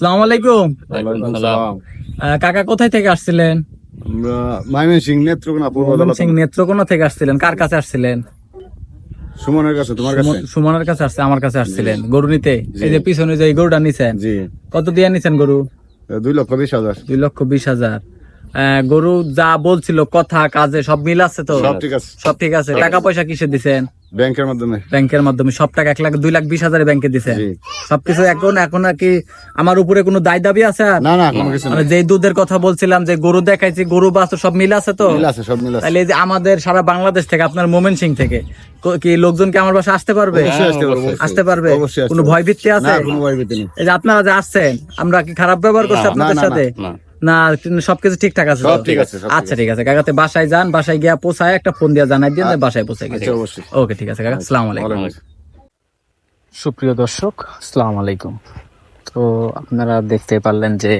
আসসালামু আলাইকুম। কাকা কোথায় থেকে আসছিলেন? ময়মনসিংহ নেত্রকোনা ময়মনসিংহ নেত্রকোনা থেকে আসছিলেন। কার কাছে আসছিলেন? সুমনের কাছে, তোমার কাছে। সুমনের কাছে আসছে, আমার কাছে আসছিলেন গরু নিতে। এই যে পিছনে যে এই গরুটা নিছেন, জি, কত দিয়ে নিছেন গরু? 2,20,000। 2,20,000। গরু যা বলছিল কথা কাজে সব মিল আছে তো? সব ঠিক আছে। সব ঠিক আছে। টাকা পয়সা কিসে দিছেন? ব্যাংকের মাধ্যমে। ব্যাংকের মাধ্যমে সব টাকা 1,20,000 ব্যাংকে দিছেন? জি। সবকিছু এখন কি আমার উপরে কোনো দায় দাবি আছে? আর না না, কোনো কিছু মানে নেই। যে দুধের কথা বলছিলাম, যে গরু দেখাইছি, গরু বাছুর সব মিল আছে তো? মিল আছে, সব মিল আছে। তাহলে এই যে আমাদের সারা বাংলাদেশ থেকে, আপনার ময়মনসিংহ থেকে কি লোকজন কি আমার বাসায় আসতে পারবে? অবশ্যই আসতে পারবে। আসতে পারবে? অবশ্যই আসতে কোনো পারবে। ভয় ভীতি আছে? না, কোনো ভয় ভীতি নেই। এই যে আপনারা যে আসছেন, আমরা কি খারাপ ব্যবহার করছি আপনাদের না, সাথে? না। না, কিন্তু সবকিছু ঠিকঠাক আছে তো? সব ঠিক আছে, সব ঠিক আচ্ছা ঠিক আছে কাকাতে, বাসায় যান, বাসায় গিয়া পৌঁছায় একটা ফোন দিয়া জানাই দিন যে বাসায় পৌঁছে গেছে। আচ্ছা, অবশ্যই। ওকে ঠিক আছে কাকা, আসসালামু আলাইকুম। সুপ্রিয় দর্শক, আসসালামু আলাইকুম। তো আপনারা দেখতে পারলেন যে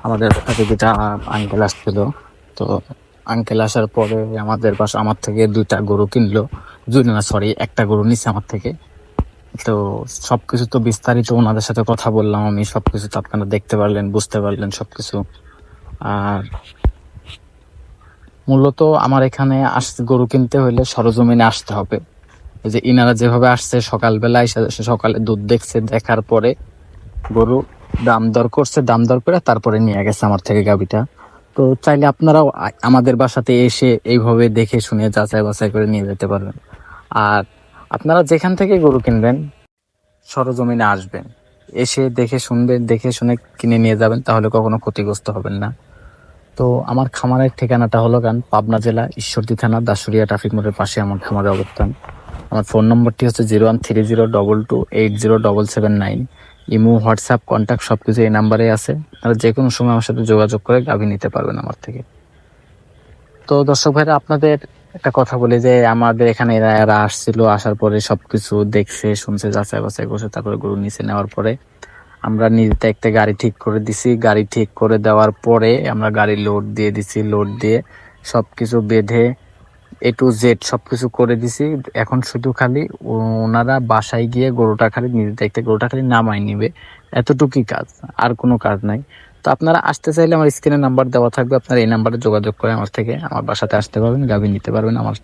আমাদের কাছে যেটা আঙ্কেল আসছিল, তো আঙ্কেল আসার পরে আমার থেকে 2টা গরু কিনলো। একটা গরু নিচ্ছে আমার থেকে। তো সবকিছু তো বিস্তারিত ওনাদের সাথে কথা বললাম আমি, সবকিছু তো আপনারা দেখতে পারলেন, বুঝতে পারলেন সবকিছু। আর মূলত আমার এখানে গরু কিনতে হলে সরজমিনে আসতে হবে। এই যে ইনারা যেভাবে আসছে, সকালবেলা এসে সকালে দুধ দেখছে, দেখার পরে গরু দাম দর করছে, দাম দর করে তারপরে নিয়ে গেছে আমার থেকে গাভীটা। তো চাইলে আপনারাও আমাদের বাসাতে এসে এইভাবে দেখে শুনে যাচাই বাছাই করে নিয়ে যেতে পারবেন। আর আপনারা যেখান থেকে গরু কিনবেন, সরজমিনে আসবেন, এসে দেখে শুনবেন, দেখে শুনে কিনে নিয়ে যাবেন, তাহলে কখনো ক্ষতিগ্রস্ত হবেন না। তো আমার খামারের ঠিকানাটা হলো পাবনা জেলা ঈশ্বরদী থানা দাসুরিয়া ট্রাফিক মোড়ের পাশে আমার খামারের অবস্থান। আমার ফোন নম্বরটি হচ্ছে 0130222779। ইমো, হোয়াটসঅ্যাপ, কন্ট্যাক্ট সবকিছু এই নাম্বারে আছে। আপনারা যে কোনো সময় আমার সাথে যোগাযোগ করে গাভী নিতে পারবেন আমার থেকে। তো দর্শক ভাইরা, আপনাদের একটা কথা বলি যে আমাদের এখানে এরা আসছিল, আসার পরে সবকিছু দেখছে শুনছে, যাচাই বাছাই করছে, তারপরে গরু নিচে নেওয়ার পরে আমরা নিজেতে একটা গাড়ি ঠিক করে দিছি। গাড়ি ঠিক করে দেওয়ার পরে আমরা গাড়ি লোড দিয়ে দিছি। লোড দিয়ে সবকিছু বেঁধে A to Z সবকিছু করে দিছি। এখন শুধু খালি ওনারা বাসায় গিয়ে গরুটা খালি নামাই নিবে, এতটুকুই কাজ, আর কোনো কাজ নাই। তো আপনারা আসতে চাইলে আমার স্ক্রিনে নাম্বার দেওয়া থাকবে, আপনারা এই নাম্বারে যোগাযোগ করে আমার বাসাতে আসতে পারবেন, গাভী নিতে পারবেন আমার